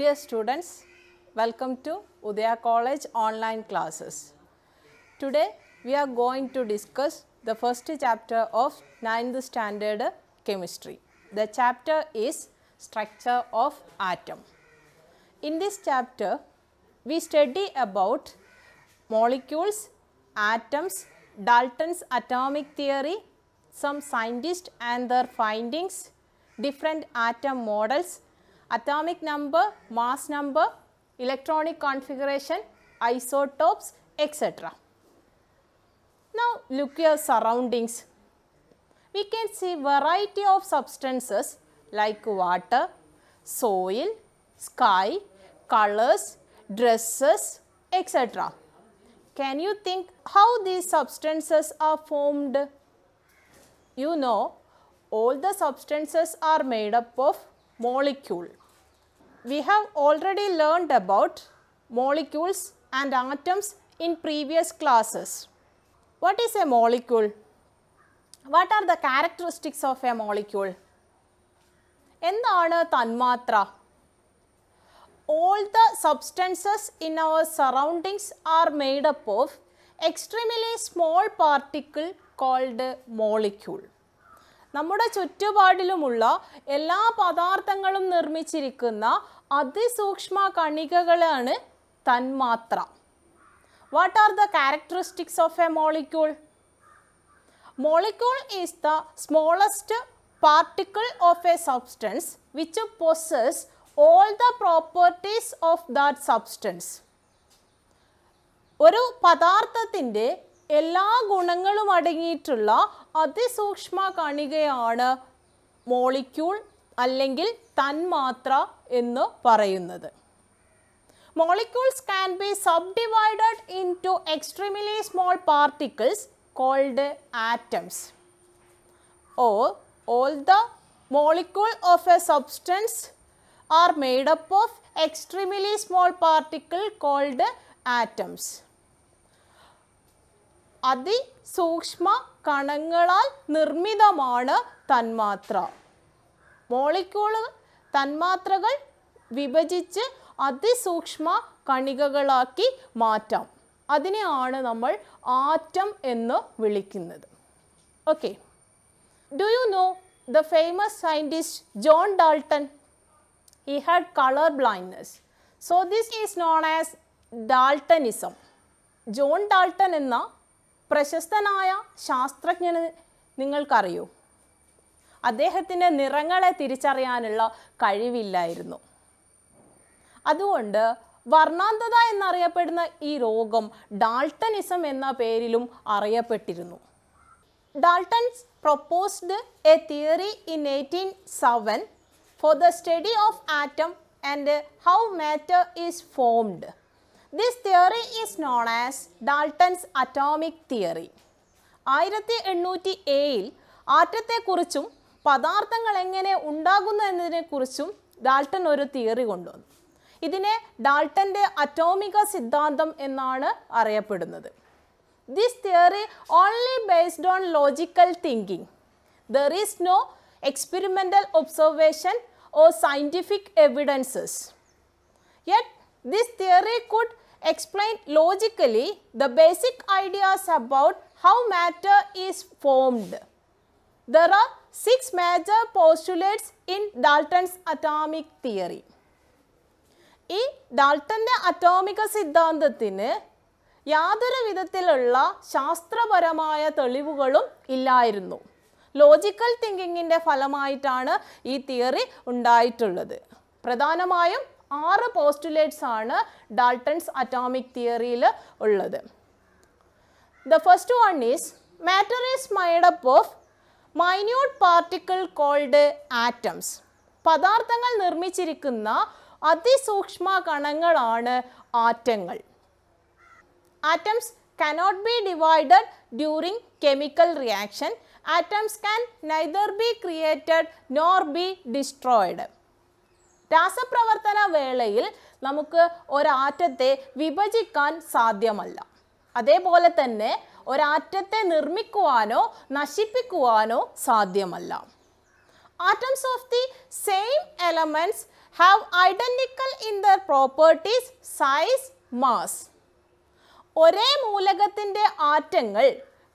Dear students, welcome to Udaya College online classes. Today we are going to discuss the first chapter of 9th standard chemistry. The chapter is structure of atom. In this chapter we study about molecules, atoms, Dalton's atomic theory, some scientists and their findings, different atom models, atomic number, mass number, electronic configuration, isotopes, etc. Now look your surroundings. We can see variety of substances like water, soil, sky, colors, dresses, etc. Can you think how these substances are formed? You know, all the substances are made up of molecule. We have already learned about molecules and atoms in previous classes. What is a molecule? What are the characteristics of a molecule? എന്താണ് തന്മാത്ര? All the substances in our surroundings are made up of extremely small particle called molecule. നമ്മുടെ ചുറ്റുപാടിലുമുള്ള എല്ലാ പദാർത്ഥങ്ങളും നിർമ്മിച്ചിരിക്കുന്ന അതിസൂക്ഷ്മ കണികകളാണ് തന്മാത്ര. What are the characteristics of a molecule? Molecule is the smallest particle of a substance which possesses all the properties of that substance. ഒരു പദാർത്ഥത്തിൻ്റെ എല്ലാ ഗുണങ്ങളും അടങ്ങിയിട്ടുള്ള അതിസൂക്ഷ്മ കണികയാണ് molecule അല്ലെങ്കിൽ തന്മാത്ര എന്ന് പറയുന്നത്. Molecules can be subdivided into extremely small particles called atoms. Or all the molecules of a substance are made up of extremely small particles called atoms. അതിസൂക്ഷ്മ കണങ്ങളാൽ നിർമ്മിതമാണ് തന്മാത്ര. തന്മാത്രകൾ വിഭജിച്ച് അതിസൂക്ഷ്മ കണികകളാക്കി മാറ്റാം. അതിനെയാണ് നമ്മൾ ആറ്റം എന്ന് വിളിക്കുന്നത്. Okay, do you know the famous scientist John Dalton? He had color blindness. So this is known as Daltonism. John Dalton എന്ന പ്രശസ്തനായ ശാസ്ത്രജ്ഞന് നിങ്ങൾക്കറിയൂ, അദ്ദേഹത്തിന് നിറങ്ങളെ തിരിച്ചറിയാനുള്ള കഴിവില്ലായിരുന്നു. അതുകൊണ്ട് വർണ്ണാന്ധത എന്നറിയപ്പെടുന്ന ഈ രോഗം ഡാൾട്ടനിസം എന്ന പേരിലും അറിയപ്പെട്ടിരുന്നു. Dalton's proposed a theory in 1807 for the study of atom and how matter is formed. This theory is known as Dalton's atomic theory. 1807 ആറ്റത്തെക്കുറിച്ചും പദാർത്ഥങ്ങൾ എങ്ങനെ ഉണ്ടാകുന്നു എന്നതിനെക്കുറിച്ചും ഡാൾട്ടൺ ഒരു തിയറി കൊണ്ടുവന്നു. ഇതിനെ ഡാൾട്ടൻ്റെ അറ്റോമിക സിദ്ധാന്തം എന്നാണ് അറിയപ്പെടുന്നത്. This theory only based on logical thinking. There is no experimental observation or scientific evidences. Yet this theory could explain logically the basic ideas about how matter is formed. There are 6 major postulates in Dalton's atomic theory. ഈ ഡാൾട്ടൻ്റെ അറ്റോമിക സിദ്ധാന്തത്തിന് യാതൊരു വിധത്തിലുള്ള ശാസ്ത്രപരമായ തെളിവുകളും ഇല്ലായിരുന്നു. Logical തിങ്കിങ്ങിൻ്റെ ഫലമായിട്ടാണ് ഈ theory ഉണ്ടായിട്ടുള്ളത്. പ്രധാനമായും 6 പോസ്റ്റുലേറ്റ്സ് ആണ് ഡാൾട്ടൺസ് അറ്റോമിക് തിയറിയിൽ ഉള്ളത്. The first one is matter is made up of minute particle called atoms. പദാർത്ഥങ്ങൾ നിർമ്മിച്ചിരിക്കുന്ന അതിസൂക്ഷ്മ കണങ്ങളാണ് ആറ്റങ്ങൾ. Atoms cannot be divided during chemical reaction. Atoms can neither be created nor be destroyed. രാസപ്രവർത്തന വേളയിൽ നമുക്ക് ഒരാറ്റത്തെ വിഭജിക്കാൻ സാധ്യമല്ല. അതേപോലെ തന്നെ ഒരാറ്റത്തെ നിർമ്മിക്കുവാനോ നശിപ്പിക്കുവാനോ സാധ്യമല്ല. Atoms of the same elements have identical in their properties, size, mass. ഒരേ മൂലകത്തിൻ്റെ ആറ്റങ്ങൾ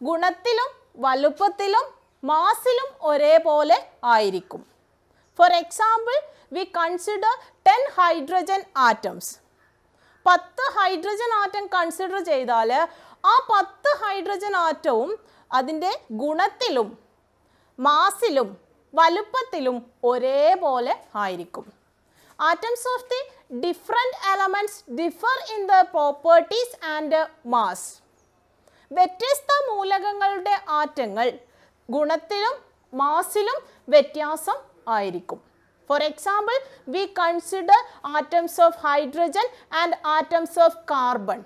ഗുണത്തിലും വലുപ്പത്തിലും മാസിലും ഒരേപോലെ ആയിരിക്കും. For example we consider 10 hydrogen atoms. 10 hydrogen atom consider ചെയ്താൽ ആ 10 ഹൈഡ്രജൻ ആറ്റവും അതിൻ്റെ ഗുണത്തിലും മാസിലും വലുപ്പത്തിലും ഒരേപോലെ ആയിരിക്കും. Atoms of the different elements differ in the properties and mass. വ്യത്യസ്ത മൂലകങ്ങളുടെ ആറ്റങ്ങൾ ഗുണത്തിലും മാസിലും വ്യത്യാസം ആയിരിക്കും. For example we consider atoms of hydrogen and atoms of carbon.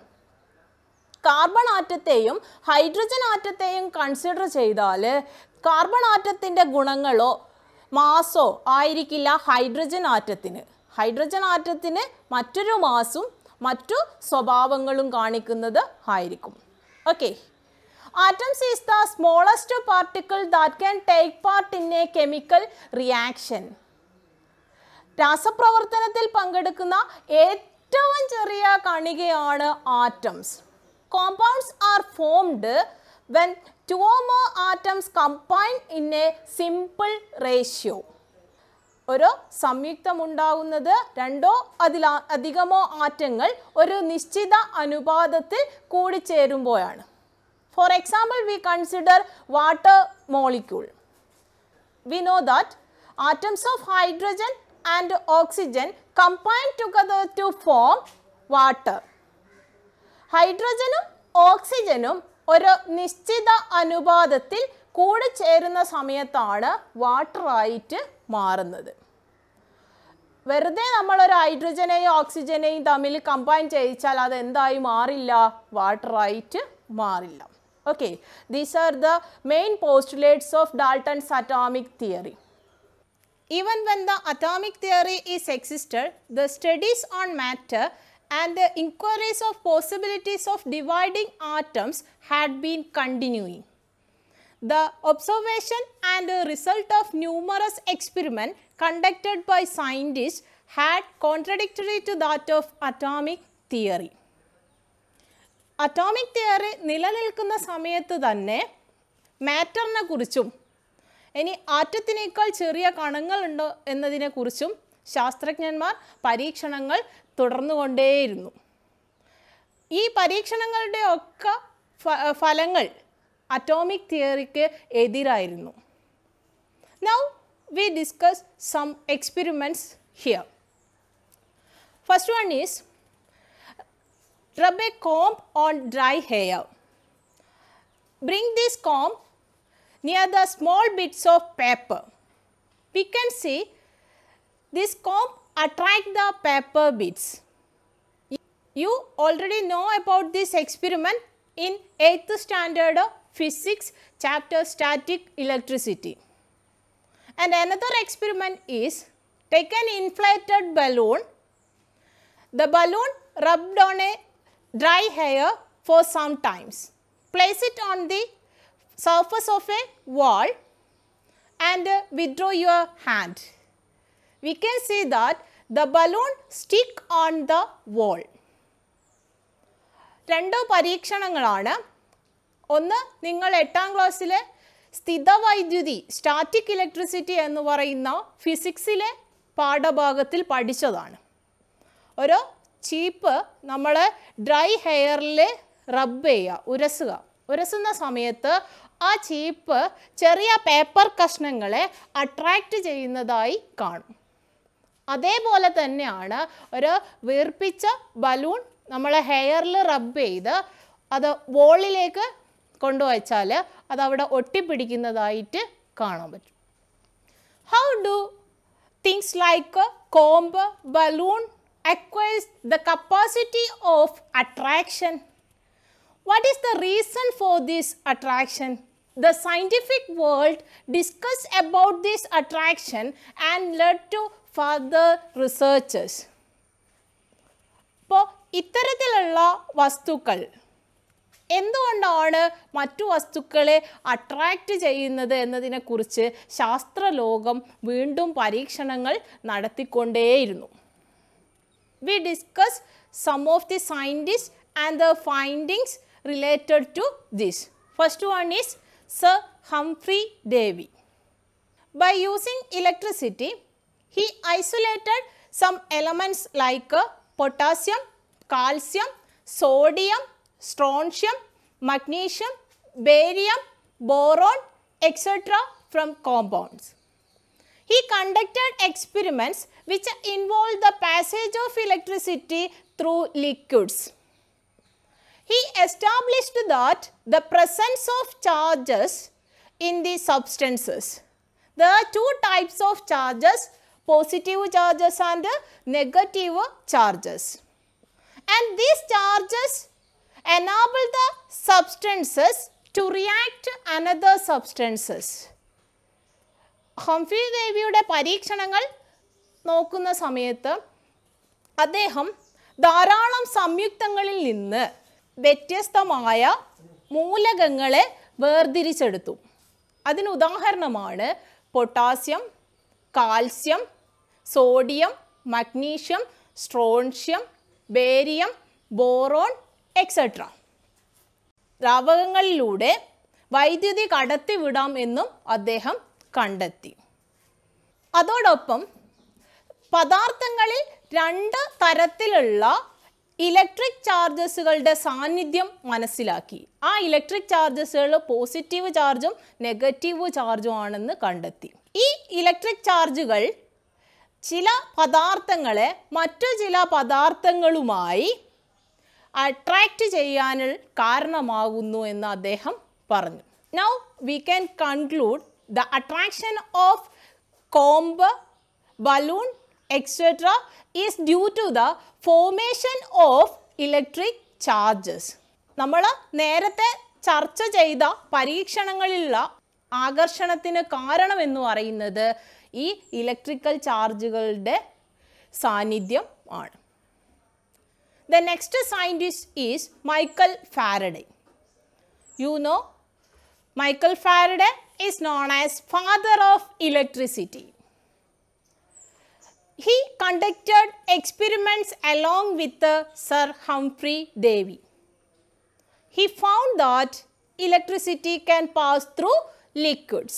Carbon ആറ്റത്തെയും ഹൈഡ്രജൻ ആറ്റത്തെയും കൺസിഡർ ചെയ്താൽ കാർബൺ ആറ്റത്തിൻ്റെ ഗുണങ്ങളോ മാസോ ആയിരിക്കില്ല ഹൈഡ്രജൻ ആറ്റത്തിന്. ഹൈഡ്രജൻ ആറ്റത്തിന് മറ്റൊരു മാസും മറ്റു സ്വഭാവങ്ങളും കാണിക്കുന്നത് ആയിരിക്കും. Okay, atoms is the smallest particle that can take part in a chemical reaction. രാസപ്രവർത്തനത്തിൽ പങ്കെടുക്കുന്ന ഏറ്റവും ചെറിയ കണികയാണ് atoms. Compounds are formed when two or more atoms combine in a simple ratio. ഒരു സംയുക്തം ഉണ്ടാകുന്നത് രണ്ടോ അധികമോ ആറ്റങ്ങൾ ഒരു നിശ്ചിത അനുപാതത്തിൽ കൂടിച്ചേരുമ്പോഴാണ്. For example we consider water molecule. We know that atoms of hydrogen and oxygen combine together to form water. ഹൈഡ്രജനും ഓക്സിജനും ഒരു നിശ്ചിത അനുപാതത്തിൽ കൂടിച്ചേരുന്ന സമയത്താണ് വാട്ടറായിട്ട് മാറുന്നത്. വെറുതെ നമ്മളൊരു ഹൈഡ്രജനെയും ഓക്സിജനെയും തമ്മിൽ കമ്പൈൻ ചെയ്യിച്ചാൽ അത് എന്തായി മാറില്ല? വാട്ടറായിട്ട് മാറില്ല. Okay, these are the main postulates of Dalton's atomic theory. Even when the atomic theory is existed, the studies on matter and the inquiries of possibilities of dividing atoms had been continuing. The observation and result of numerous experiments conducted by scientists had contradictory to that of atomic theory. Atomic theory നിലനിൽക്കുന്ന സമയത്ത് തന്നെ മാറ്ററിനെ കുറിച്ചും ഇനി ആറ്റത്തിനേക്കാൾ ചെറിയ കണങ്ങളുണ്ടോ എന്നതിനെക്കുറിച്ചും ശാസ്ത്രജ്ഞന്മാർ പരീക്ഷണങ്ങൾ തുടർന്നുകൊണ്ടേയിരുന്നു. ഈ പരീക്ഷണങ്ങളുടെ ഒക്കെ ഫലങ്ങൾ atomic തിയറിക്ക് എതിരായിരുന്നു. Now we discuss some experiments here. First one is rub a comb on dry hair. Bring this comb near the small bits of paper. We can see this comb attract the paper bits. You already know about this experiment in 8th standard physics chapter static electricity. And another experiment is take an inflated balloon. The balloon rubbed on a dry hair for some times. Place it on the surface of a wall and withdraw your hand. We can see that the balloon stick on the wall. രണ്ട് പരീക്ഷണങ്ങളാണ്. ഒന്ന് നിങ്ങൾ 8ാം ക്ലാസ്സിലെ സ്ഥിതവൈദ്യുതി static electricity എന്ന് പറയുന്ന ഫിസിക്സിലെ പാഠഭാഗത്തിൽ പഠിച്ചതാണ്. ഒരു ചീപ്പ് നമ്മൾ ഡ്രൈ ഹെയറിൽ റബ്ബ് ചെയ്യുക, ഉരസുക. ഉരസുന്ന സമയത്ത് ആ ചീപ്പ് ചെറിയ പേപ്പർ കഷ്ണങ്ങളെ അട്രാക്റ്റ് ചെയ്യുന്നതായി കാണും. അതേപോലെ തന്നെയാണ് ഒരു വീർപ്പിച്ച ബലൂൺ നമ്മൾ ഹെയറിൽ റബ്ബ് ചെയ്ത് അത് വോളിലേക്ക് കൊണ്ടുവച്ചാൽ അതവിടെ ഒട്ടിപ്പിടിക്കുന്നതായിട്ട് കാണാൻ പറ്റും. How do things like comb, balloon acquires the capacity of attraction? What is the reason for this attraction? The scientific world discussed about this attraction and led to further researches. ഇപ്പോൾ ഇത്തരത്തിലുള്ള വസ്തുക്കൾ എന്തുകൊണ്ടാണ് മറ്റു വസ്തുക്കളെ അട്രാക്റ്റ് ചെയ്യുന്നത് എന്നതിനെക്കുറിച്ച് ശാസ്ത്രലോകം വീണ്ടും പരീക്ഷണങ്ങൾ നടത്തിക്കൊണ്ടേയിരുന്നു. We discuss some of the scientists and the findings related to this. First one is Sir Humphrey Davy. By using electricity, he isolated some elements like potassium, calcium, sodium, strontium, magnesium, barium, boron, etc. from compounds. He conducted experiments which involved the passage of electricity through liquids. He established that the presence of charges in the substances. There are two types of charges, positive charges and negative charges. And these charges enable the substances to react another substances. Humphry ഡേവിയുടെ പരീക്ഷണങ്ങൾ നോക്കുന്ന സമയത്ത് അദ്ദേഹം ധാരാളം സംയുക്തങ്ങളിൽ നിന്ന് വ്യത്യസ്തമായ മൂലകങ്ങളെ വേർതിരിച്ചെടുത്തു. അതിന് ഉദാഹരണമാണ് potassium, calcium, sodium, magnesium, strontium, barium, boron etcetera. ദ്രാവകങ്ങളിലൂടെ വൈദ്യുതി കടത്തിവിടാം എന്നും അദ്ദേഹം കണ്ടെത്തി. അതോടൊപ്പം പദാർത്ഥങ്ങളിൽ രണ്ട് തരത്തിലുള്ള ഇലക്ട്രിക് ചാർജസുകളുടെ സാന്നിധ്യം മനസ്സിലാക്കി. ആ ഇലക്ട്രിക് ചാർജസുകൾ പോസിറ്റീവ് ചാർജും നെഗറ്റീവ് ചാർജും ആണെന്ന് കണ്ടെത്തി. ഈ ഇലക്ട്രിക് ചാർജുകൾ ചില പദാർത്ഥങ്ങളെ മറ്റു ചില പദാർത്ഥങ്ങളുമായി അട്രാക്റ്റ് ചെയ്യാൻ കാരണമാകുന്നു എന്ന് അദ്ദേഹം പറഞ്ഞു. Now we can conclude the attraction of comb, balloon, etc. is due to the formation of electric charges. നമ്മൾ നേരത്തെ ചർച്ച ചെയ്ത പരീക്ഷണങ്ങളിലുള്ള ആകർഷണത്തിന് കാരണമെന്ന് പറയുന്നത് ഈ ഇലക്ട്രിക്കൽ ചാർജുകളുടെ സാന്നിധ്യം ആണ്. The next scientist is Michael Faraday. You know, Michael Faraday is known as father of electricity. He conducted experiments along with Sir Humphrey Davy. He found that electricity can pass through liquids.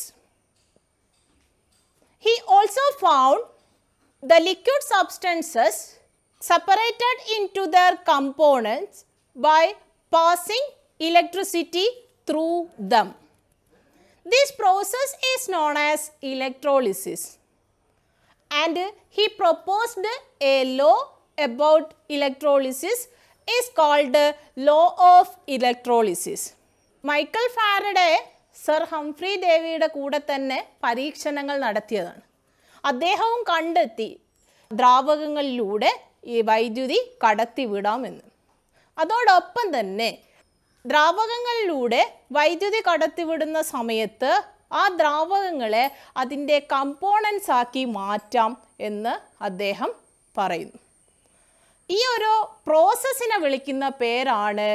He also found the liquid substances separated into their components by passing electricity through them. This process is known as electrolysis, and he proposed a law about electrolysis is called law of electrolysis. Michael Faraday sir Humphry ഡേവിയുടെ കൂടെ തന്നെ പരീക്ഷണങ്ങൾ നടത്തിയതാണ്. അദ്ദേഹവും കണ്ടെത്തി ദ്രാവകങ്ങളിലൂടെ ഈ വൈദ്യുതി കടത്തിവിടാമെന്ന്. അതോടൊപ്പം തന്നെ ദ്രാവകങ്ങളിലൂടെ വൈദ്യുതി കടത്തിവിടുന്ന സമയത്ത് ആ ദ്രാവകങ്ങളെ അതിൻ്റെ കമ്പോണൻസ് ആക്കി മാറ്റാം എന്ന് അദ്ദേഹം പറയുന്നു. ഈ ഒരു പ്രോസസ്സിനെ വിളിക്കുന്ന പേരാണ്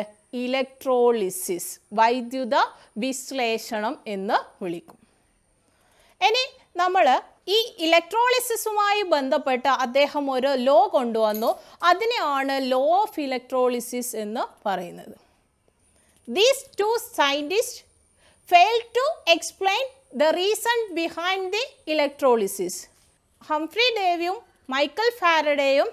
ഇലക്ട്രോളിസിസ്, വൈദ്യുത വിശ്ലേഷണം എന്ന് വിളിക്കും. ഇനി നമ്മൾ ഈ ഇലക്ട്രോളിസിസുമായി ബന്ധപ്പെട്ട് അദ്ദേഹം ഒരു ലോ കൊണ്ടുവന്നു. അതിനെയാണ് ലോ ഓഫ് ഇലക്ട്രോളിസിസ് എന്ന് പറയുന്നത്. These two scientists failed to explain the reason behind the electrolysis. Humphry ഡേവിയും മൈക്കൽ ഫാരഡേയും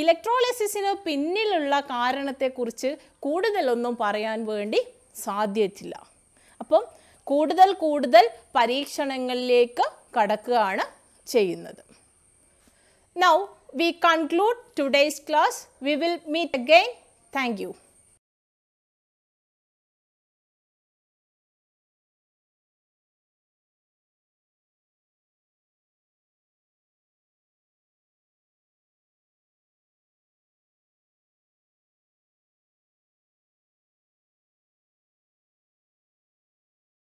ഇലക്ട്രോളിസിസിന് പിന്നിലുള്ള കാരണത്തെക്കുറിച്ച് കൂടുതലൊന്നും പറയാൻ വേണ്ടി സാധിച്ചില്ല. അപ്പം കൂടുതൽ പരീക്ഷണങ്ങളിലേക്ക് കടക്കുകയാണ് ചെയ്യുന്നത്. Now we conclude today's class. We will meet again. Thank you.